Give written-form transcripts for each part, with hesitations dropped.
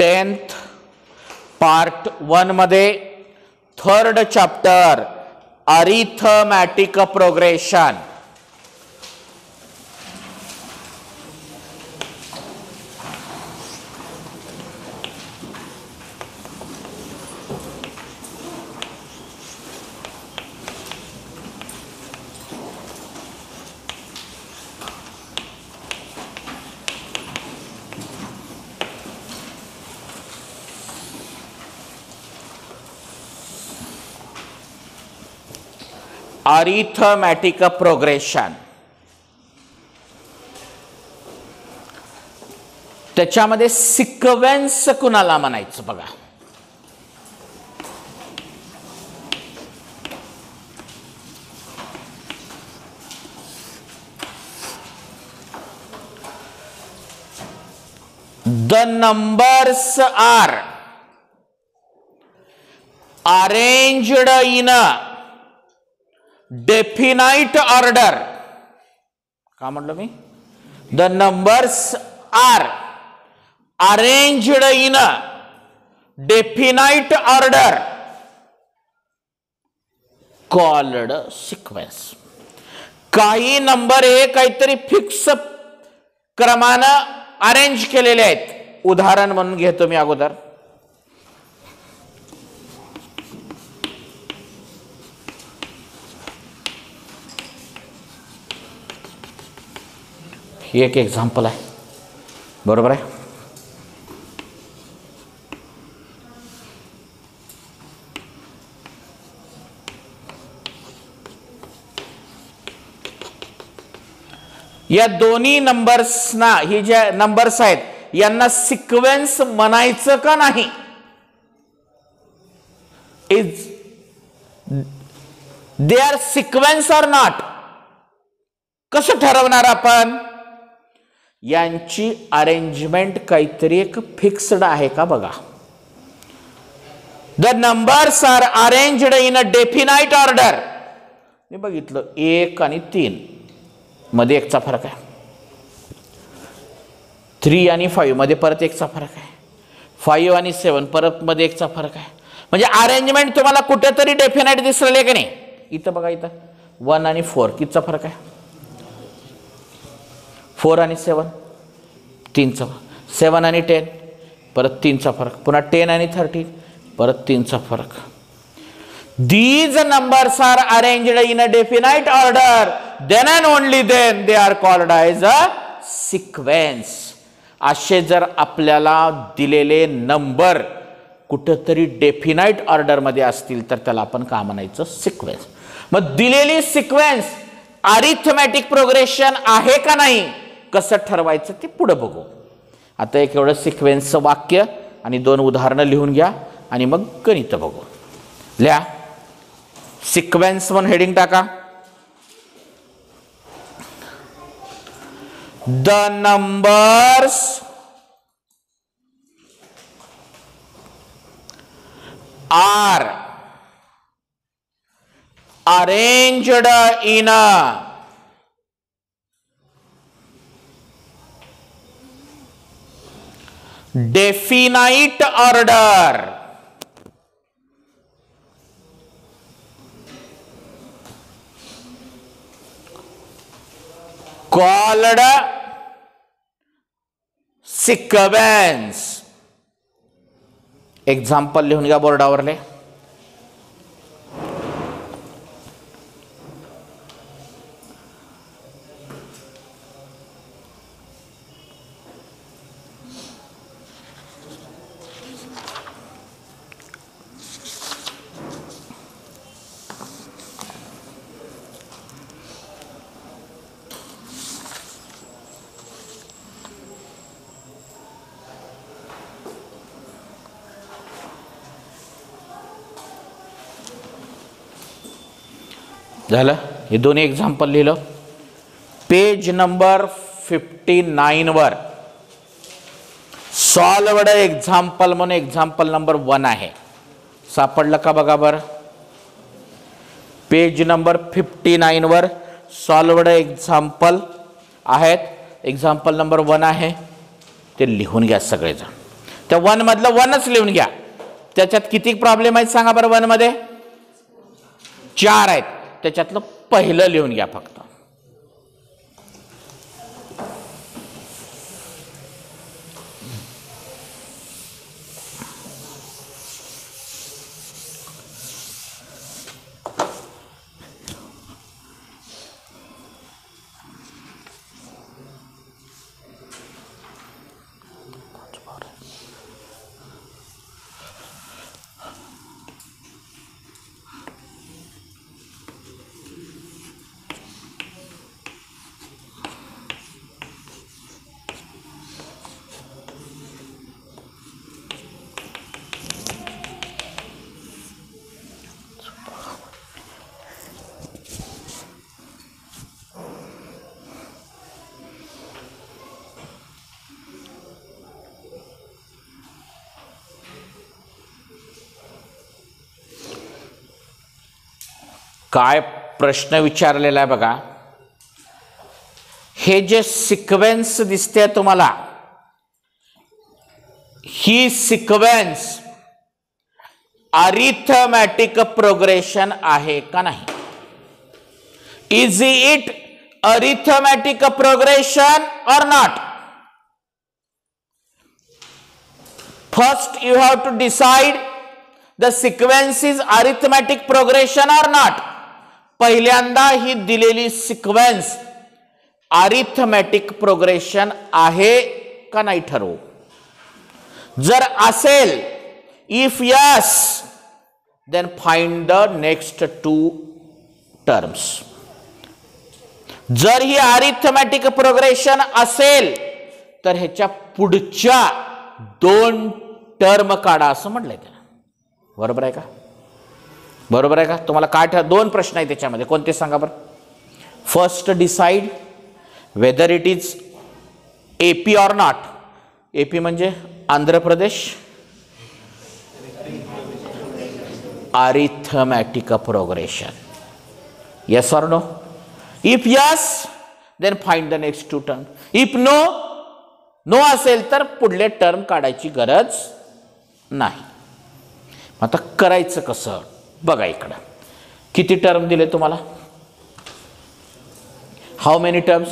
10th part 1 मध्ये 3rd chapter arithmetic progression. Arithmetic progression. त्याच्यामध्ये sequence कुणाला म्हणायचं बघा. The numbers are arranged in definite order. का म्हटलं मी? The numbers are arranged in definite order called sequence. काही नंबर हे काहीतरी फिक्स क्रमानं अरेंज केलेले आहेत. उदाहरण म्हणून घेतो मी अगोदर. ही एक एक्झाम्पल आहे, बरोबर आहे. या दोन्ही नंबर्सना, ही जे नंबर्स आहेत यांना सिक्वेन्स म्हणायचं का नाही? Is they are sequence or not? कसं ठरवणार आपण? यांची अरेंजमेंट काहीतरी एक फिक्स्ड आहे का बघा. The numbers are arranged in a definite order. मी बघितलं 1 आणि 3 मध्ये एकचा फरक आहे. 3 आणि 5 मध्ये परत एकचा फरक आहे. 5 आणि 7 परत मध्ये एकचा फरक आहे. म्हणजे अरेंजमेंट तुम्हाला कुठेतरी डेफिनाइट दिसले की नाही? इथं बघा, इथं 1 आणि 4 कितीचा फरक आहे? 4 आणि 7 3चा. 7 आणि 10 परत 3चा फरक. पुन्हा 10 आणि 13 परत 3चा फरक. These numbers are arranged in a definite order, then and only then they are called as a sequence. असे जर आपल्याला दिलेले नंबर कुठेतरी डेफिनाइट ऑर्डर मध्ये असतील तर त्याला आपण का म्हणायचं? सिक्वेन्स. मग दिलेली सिक्वेन्स अरिथमॅटिक प्रोग्रेशन आहे का नाही, कसं ठरवायचं ते पुढे बघू. आता एक एवढं सिक्वेन्सचं वाक्य आणि 2 उदाहरणं लिहून घ्या आणि मग गणित बघू. लिहा. सिक्वेन्स म्हणून हेडिंग टाका. The numbers are arranged in a definite order called sequence. Example लिहून घ्या बोर्डावरले. झालं. हे दोन्ही एक्झाम्पल लिहिलं. पेज नंबर 59 वर सॉल्वड एक्झाम्पल म्हणून एक्झाम्पल नंबर 1 आहे. सापडलं का बघा बरं. पेज नंबर 59 वर सॉल्वड एक्झाम्पल आहेत. एक्झाम्पल नंबर 1 आहे, ते लिहून घ्या सगळेजण. त्या 1 मधलं 1च लिहून घ्या. त्याच्यात किती प्रॉब्लेम आहेत सांगा बरं. 1 मध्ये 4 आहेत. त्याच्यातलं पहिलं लिहून घ्या फक्त. काय प्रश्न विचारलेला आहे बघा. हे जे सिक्वेन्स दिसते तुम्हाला, ही सिक्वेन्स अरिथमॅटिक प्रोग्रेशन आहे का नाही? Is it arithmetic progression or not? First you have to decide the sequence is arithmetic progression or not. पहिल्यांदा ही दिलेली सिक्वेन्स अरिथमॅटिक प्रोग्रेशन आहे का नाही ठरवू. जर असेल, if yes, then find the next 2 terms. जर ही अरिथमॅटिक प्रोग्रेशन असेल तर ह्याच्या पुढच्या 2 टर्म काढा असं म्हटलंय त्याला. बरोबर आहे का? बरोबर आहे का? तुम्हाला काय 2 प्रश्न आहेत त्याच्यामध्ये, कोणते सांगा बरं. First, decide whether it is AP or not. AP म्हणजे Andhra Pradesh. Arithmetic progression. Yes or no? If yes, then find the next 2 term. If no, no असेल तर पुढले टर्म काढायची गरज नाही. आता करायचं कसं बघा. इकडं किती टर्म दिले तुम्हाला? How many terms?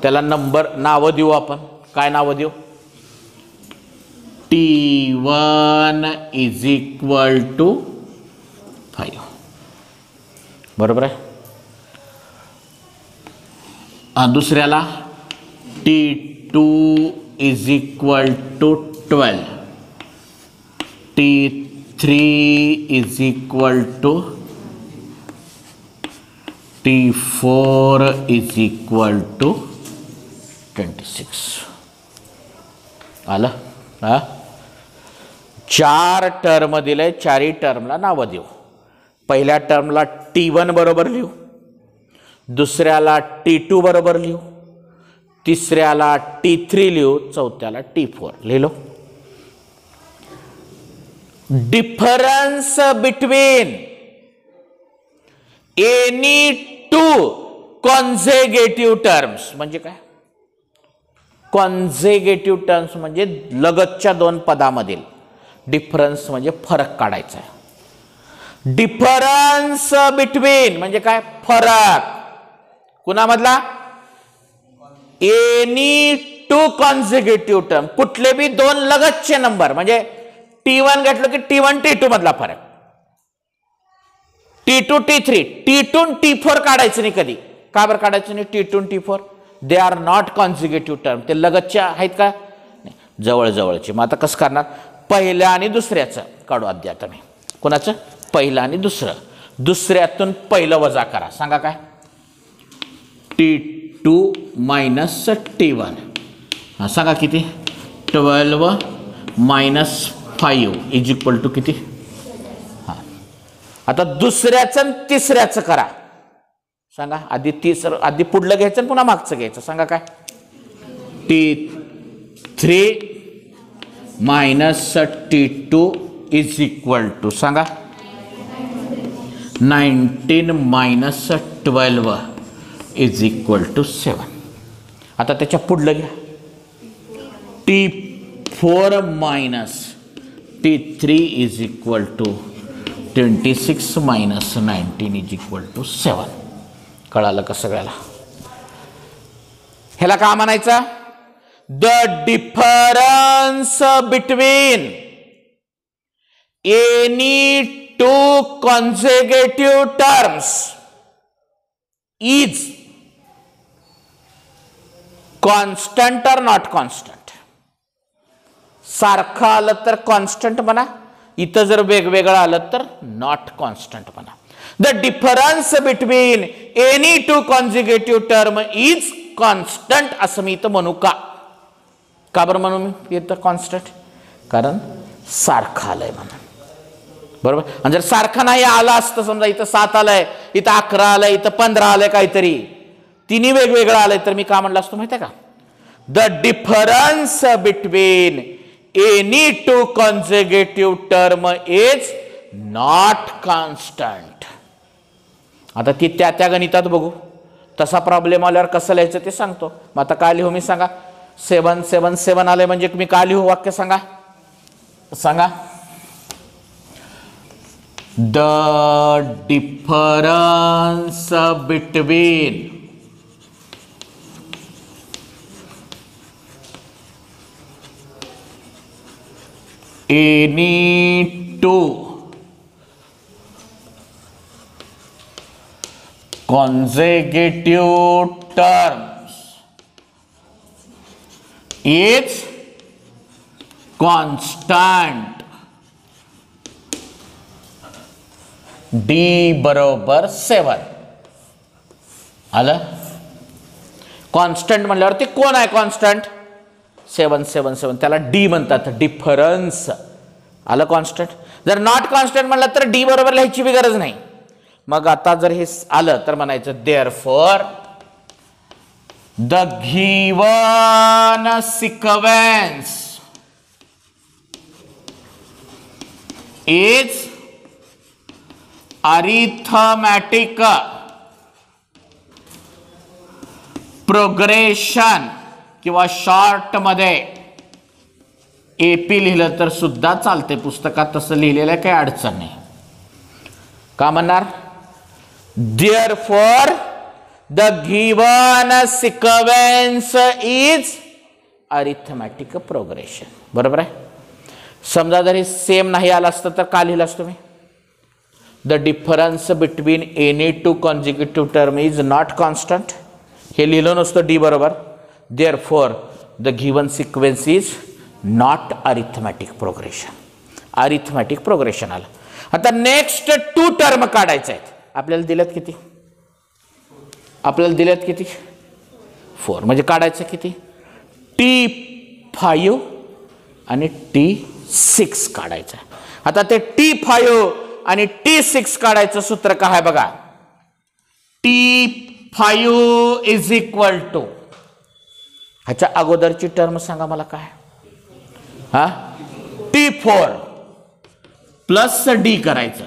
त्याला नंबर, नावं देऊ आपण. काय नावं देऊ? T1 is equal to 5. बरोबर आहे. दुसऱ्याला T2 is equal to 12. T3 is equal to T4 is equal to 26. आलं? हा, 4 टर्म दिले. 4ही टर्मला नावं देऊ. पहिल्या टर्मला T1 बरोबर लिहू, दुसऱ्याला T2 बरोबर लिहू, तिसऱ्याला T3 लिहू, चौथ्याला T4 लिहिलो. Difference between any 2 consecutive terms म्हणजे काय? कॉन्झेगेटिव्ह टर्म्स म्हणजे लगतच्या 2 पदामधील डिफरन्स म्हणजे फरक काढायचा आहे. डिफरन्स बिटवीन म्हणजे काय? फरक. कुणामधला? Any 2 consecutive term. कुठले बी 2 लगतचे नंबर म्हणजे T1 घेतलं की T1 T2 मधला फरक, T2 T3, T2 T4 काढायचं नाही कधी. का बरं काढायचं नाही T2 T4? They are not consecutive term. ते लगतच्या आहेत का? जवळ जवळचे. मग आता कसं करणार? पहिल्या आणि दुसऱ्याचं काढू अद्याप मी. कोणाचं? पहिलं आणि दुसरं. दुसऱ्यातून पहिलं वजा करा. सांगा काय? T2 minus T1. हा सांगा किती? 12 मायनस 5 इज इक्वल टू किती? हा, आता दुसऱ्याचं आणि तिसऱ्याचं करा. सांगा. आधी पुढलं घ्यायचं पुन्हा मागचं घ्यायचं. सांगा काय? T3 minus T2 is equal to सांगा 19 मायनस 12 इज इक्वल टू 7. आता त्याच्या पुढलं घ्या. 4 minus T3 is equal to 26 minus 19 is equal to 7. कळालं का सगळ्याला? ह्याला काय म्हणायचं? The difference between any two consecutive terms is constant or not constant. सारखं आलं तर कॉन्स्टंट म्हणा, इथं जर वेगवेगळं आलं तर नॉट कॉन्स्टंट म्हणा. The difference between any two consecutive term is constant असं मी इथं म्हणू का? का बरं म्हणू मी इथं कॉन्स्टंट? कारण सारखं आलंय म्हणून. बरोबर. आणि जर सारखं नाही आला असतं, समजा इथं 7 आलंय, इथं 11 आलंय, इथं 15 आलंय, काहीतरी तिन्ही वेगवेगळं आलंय, तर मी का म्हणलं असतो माहिती आहे का? The difference between any two consecutive term is not constant. आता ती त्या गणितात बघू. तसा प्रॉब्लेम आल्यावर कसं लिहायचं ते सांगतो. मग आता काय लिहू मी सांगा? 7 7 7 आलंय म्हणजे मी काय लिहू? वाक्य सांगा. The difference between any two consecutive terms is constant. D बरोबर 7 आलं. कॉन्स्टंट म्हणल्यावर ते कोण आहे कॉन्स्टंट? 7 7 7, त्याला डी म्हणतात, डिफरन्स. आलं कॉन्स्टंट. जर नॉट कॉन्स्टंट म्हणलं तर डी बरोबर लिहायची बी गरज नाही. मग आता जर हे आलं तर म्हणायचं therefore the given sequence is arithmetic progression, किंवा शॉर्ट मध्ये एपी लिहिलं तर सुद्धा चालते. पुस्तकात तसं लिहिलेलं काही अडचण नाही. का म्हणणार? Therefore the given sequence is arithmetic progression. बरोबर आहे. समजा जर हे सेम नाही आलं असतं तर का लिहिलं असतं मी? The difference between any two consecutive term is not constant. हे लिहिलं नसतं डी बरोबर. Therefore, the given sequence is not arithmetic progression. Arithmetic progression आलं. आता नेक्स्ट 2 टर्म काढायचे आहेत. आपल्याला दिल्यात किती? आपल्याला दिल्यात किती? 4. म्हणजे काढायचं किती? T5 आणि T6 काढायचं. आता ते T5 आणि T6 काढायचं सूत्र काय आहे बघा. T5 इज इक्वल टू, ह्याच्या अगोदरची टर्म सांगा मला काय? T4 प्लस डी करायचं.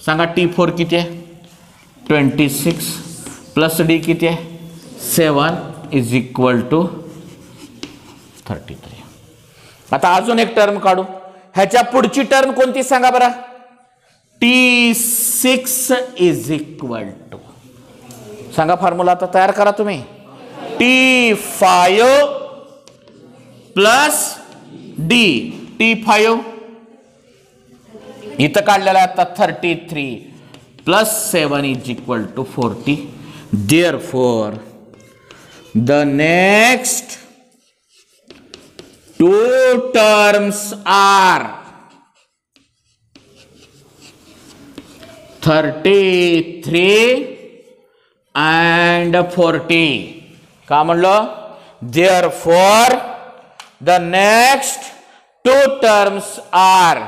सांगा T4 किती आहे? 26 प्लस डी किती आहे? 7 इज इक्वल टू 33. आता अजून एक टर्म काढू. ह्याच्या पुढची टर्म कोणती सांगा बरं? T6 इज इक्वल टू, सांगा फॉर्म्युला आता तयार करा तुम्ही. T5 plus D. T5 इथं काढलेला आता 33 plus 7 is equal to 40. Therefore the next 2 terms are 33 and 40. का म्हणलं? Therefore the next 2 terms are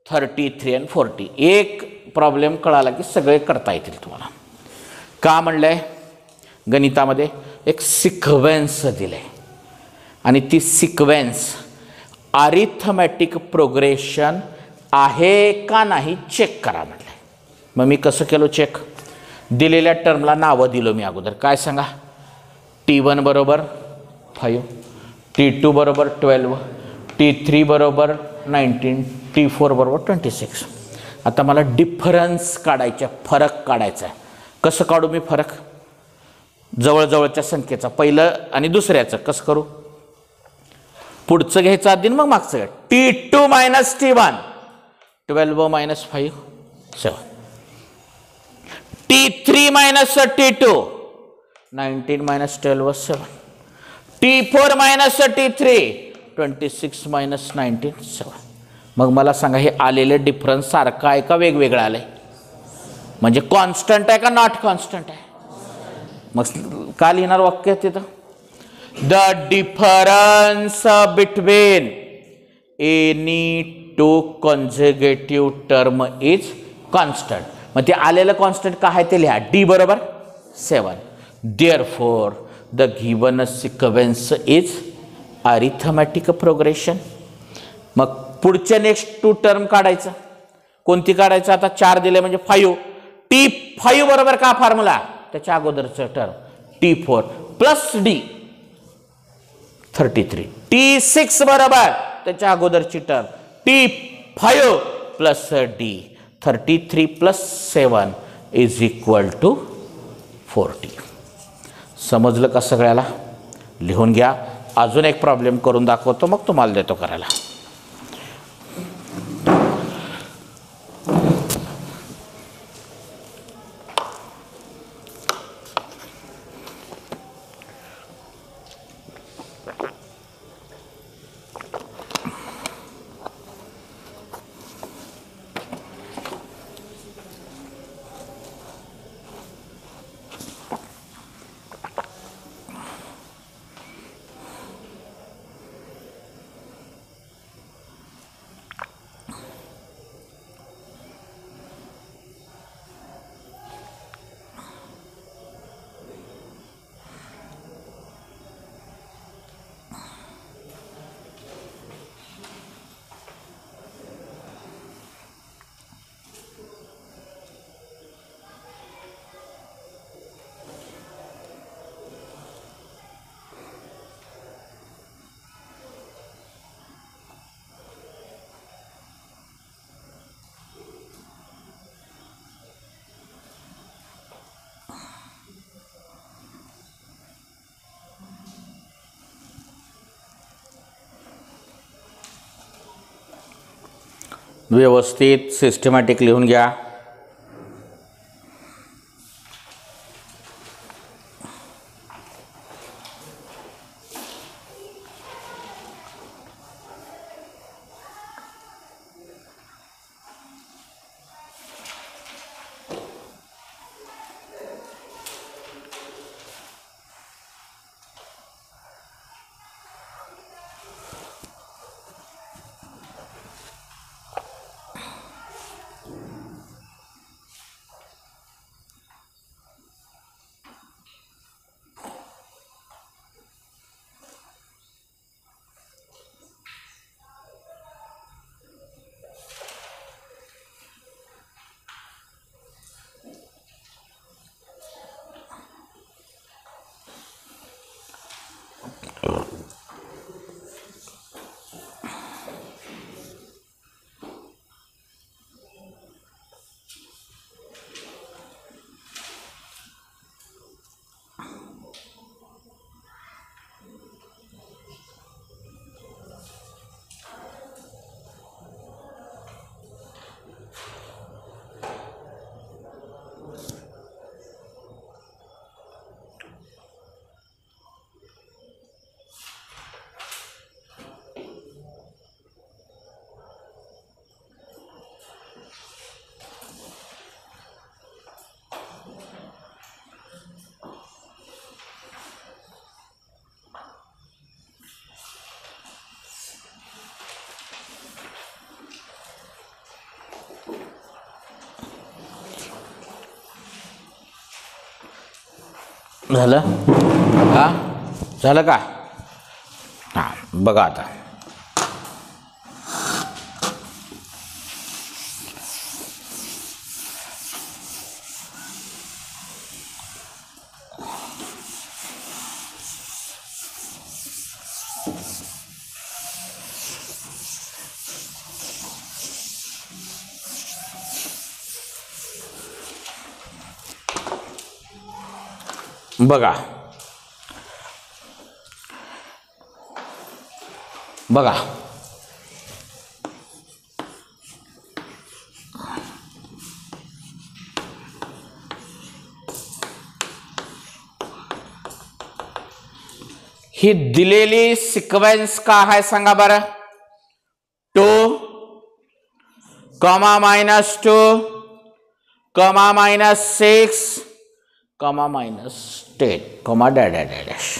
33 and 40. एक प्रॉब्लेम कळाला की सगळे करता येतील तुम्हाला. का म्हणलंय? गणितामध्ये एक सिक्वेन्स दिले आणि ती सिक्वेन्स अरिथमॅटिक प्रोग्रेशन आहे का नाही चेक करा म्हणलंय. मग मी कसं केलो चेक? दिलेल्या टर्मला नावं दिलो मी अगोदर. काय सांगा? T1 बरोबर 5, T2 बरोबर 12, T3 बरोबर 19, T4 बरोबर 26. आता मला डिफरन्स काढायचा, फरक काढायचा आहे. कसं काढू मी फरक? जवळजवळच्या संख्येचा, पहिलं आणि दुसऱ्याचं कसं करू? पुढचं घ्यायचं आधी मग मागचं घ्या. T2 minus T1, 12 minus 5, 7. T3 minus T2, 19 minus 12, 7. T4 minus T3, 26 minus 19, 7. मग मला सांगा हे आलेले डिफरन्स सारखं आहे का वेगवेगळं आलंय? म्हणजे कॉन्स्टंट आहे का नॉट कॉन्स्टंट आहे? मग का लिहिणार वाक्य तिथं? The difference between any to consecutive term is constant. मग ते आलेलं कॉन्स्टंट काय आहे ते लिहा. डी बरोबर 7. Therefore the given sequence is arithmetic progression. मग पुढच्या नेक्स्ट 2 टर्म काढायचं. कोणती काढायचं? आता 4 दिले म्हणजे 5. T5 बरोबर का फॉर्म्युला? त्याच्या अगोदरचं term T4 plus D 33. T6 बरोबर त्याच्या अगोदरची term T5 plus D 33 plus 7 is equal to 40. समजलं का सगळ्याला? लिहून घ्या. अजून एक प्रॉब्लेम करून दाखवतो मग तुम्हाला देतो करायला. व्यवस्थित सिस्टमॅटिक लिहून घ्या. झालं? हा झालं का? हां बघा आता. बघा बघा ही दिलेली सिक्वेन्स का आहे सांगा बरं. 2 -2 -6 -10 डॅश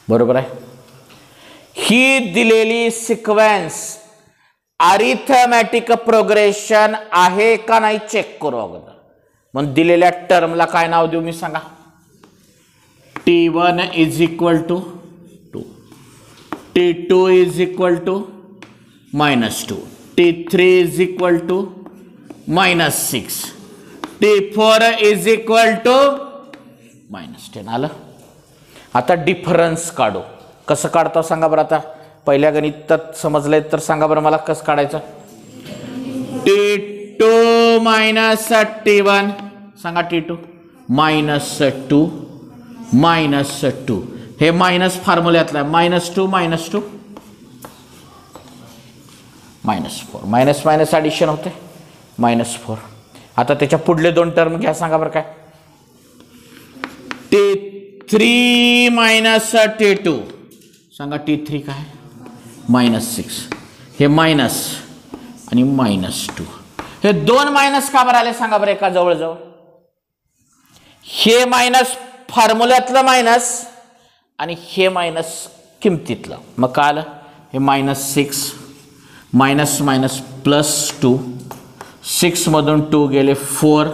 बरोबर आहे. ही दिलेली सिक्वेन्स अरिथमॅटिक प्रोग्रेशन आहे का नाही चेक करू अगोदर. म्हणून दिलेल्या टर्मला काय नाव देऊ मी सांगा. T1 is equal to 2, T2 is equal to -2, T3 is equal to -6, T4 is equal to -10. आलं. आता डिफरन्स काढू. कसं काढतो सांगा बरं. आता पहिल्या गणितात समजलंय तर सांगा बरं मला कसं काढायचं. T2 minus T1 सांगा. T2 -2 -2 हे मायनस फॉर्म्युल्यातलं आहे. -2 -2 -4 मायनस मायनस ॲडिशन होते -4. आता त्याच्या पुढले दोन टर्म घ्या सांगा बरं काय. T3 minus T2 सांगा. T3 काय -6 हे मायनस आणि -2 हे दोन मायनस का बरं आले सांगा बरं एका जवळजवळ. हे मायनस फॉर्म्युल्यातलं मायनस आणि हे मायनस किमतीतलं. मग काय आलं. हे -6 मायनस मायनस +2 6 मधून 2 गेले 4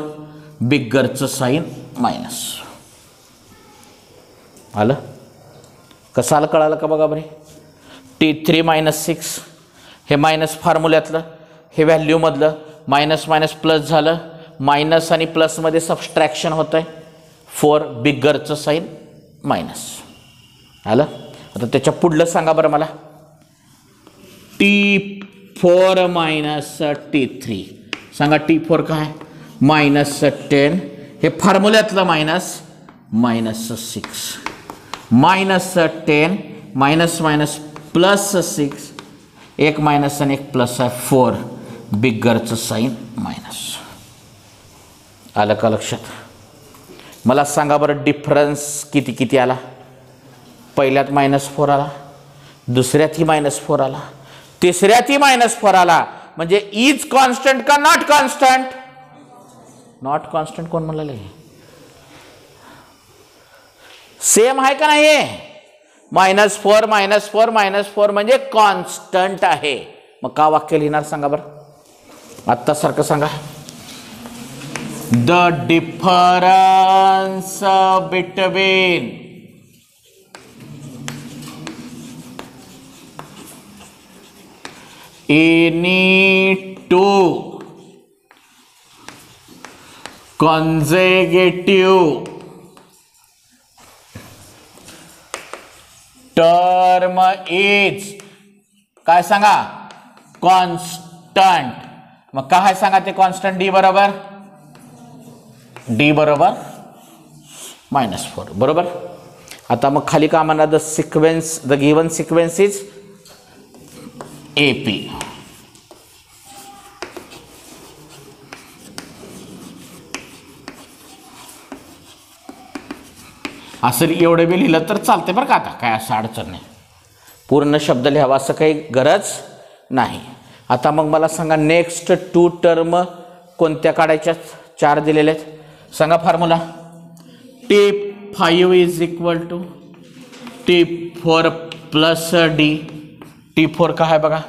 बिगरचं साईन मायनस आलं. कसं आलं कळालं का बघा बरे. T3 -6 हे मायनस फॉर्म्युल्यातलं हे व्हॅल्यूमधलं मायनस मायनस प्लस झालं. मायनस आणि प्लसमध्ये सबस्ट्रॅक्शन होतं आहे. 4 बिगरचं साईन मायनस आलं. आता त्याच्या पुढलं सांगा बरं मला. T4 minus T3 सांगा. T4 काय -10 हे फॉर्म्युल्यातलं -6 -10 मायनस मायनस +6 एक मायनस आणि एक प्लस आहे 4 बिगरचं साईन मायनस आलं का लक्षात. मला सांगा बरं डिफरन्स किती किती आला. पहिल्यात -4 आला, दुसऱ्यात ही -4 आला, तिसऱ्यात ही -4 आला. म्हणजे इज कॉन्स्टंट का नॉट कॉन्स्टंट. नॉट कॉन्स्टंट कोण म्हणाले. सेम आहे का नाही. -4 -4 -4 म्हणजे कॉन्स्टंट आहे. मग का वाक्य लिहिणार सांगा बरं. आत्ता सारखं सांगा. The difference between any two consecutive term is काय सांगा कॉन्स्टंट. मग काय सांगा ते कॉन्स्टंट. D बरोबर -4 बरोबर. आता मग खाली का म्हणा. The sequence the given sequence is AP. असं एवढं बी लिहिलं तर चालते बरं का. आता काय असं अडचण नाही. पूर्ण शब्द लिहावा असं काही गरज नाही. आता मग मला सांगा नेक्स्ट 2 टर्म कोणत्या काढायच्या. 4 दिलेले आहेत सांगा. Formula T5 is equal to T4 plus D. T4 का आहे बघा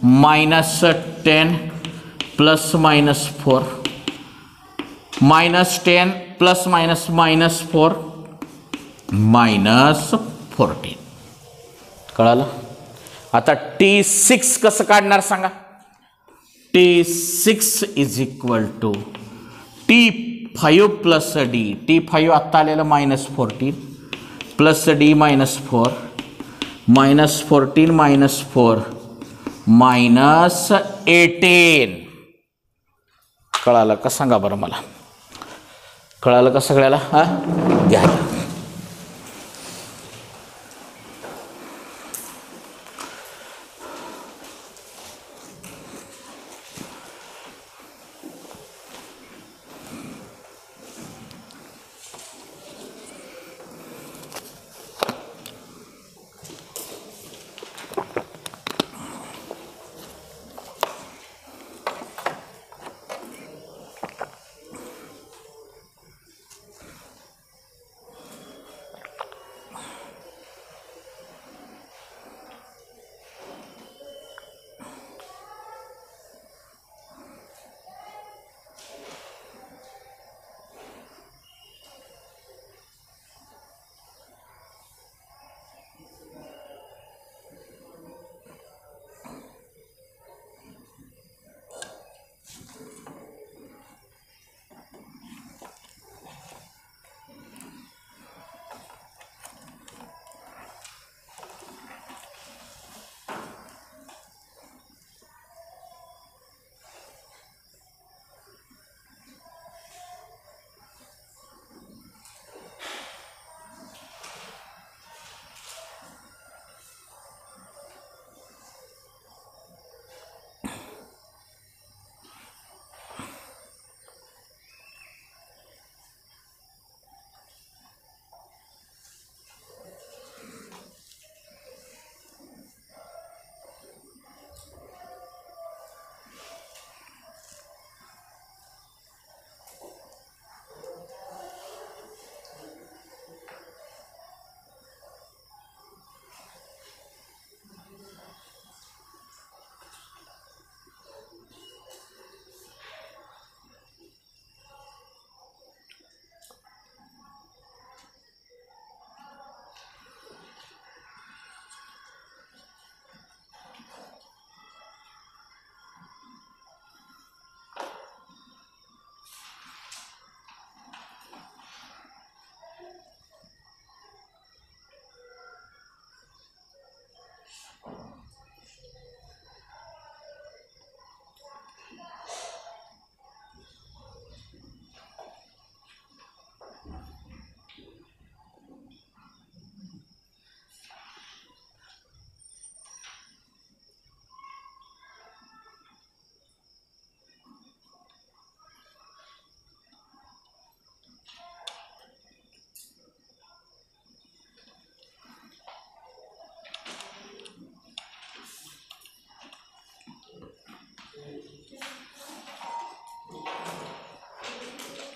-10 प्लस -4 -10 प्लस मायनस -4 -14 कळालं. आता T6 कसं काढणार सांगा. T6 is equal to T5 plus D. T5 आत्ता आलेलं -14 प्लस D -4 -14 -4 -18 कळालं का सांगा बरं मला. कळालं का सगळ्याला? हा घ्या.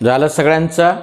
झालं सगळ्यांचं?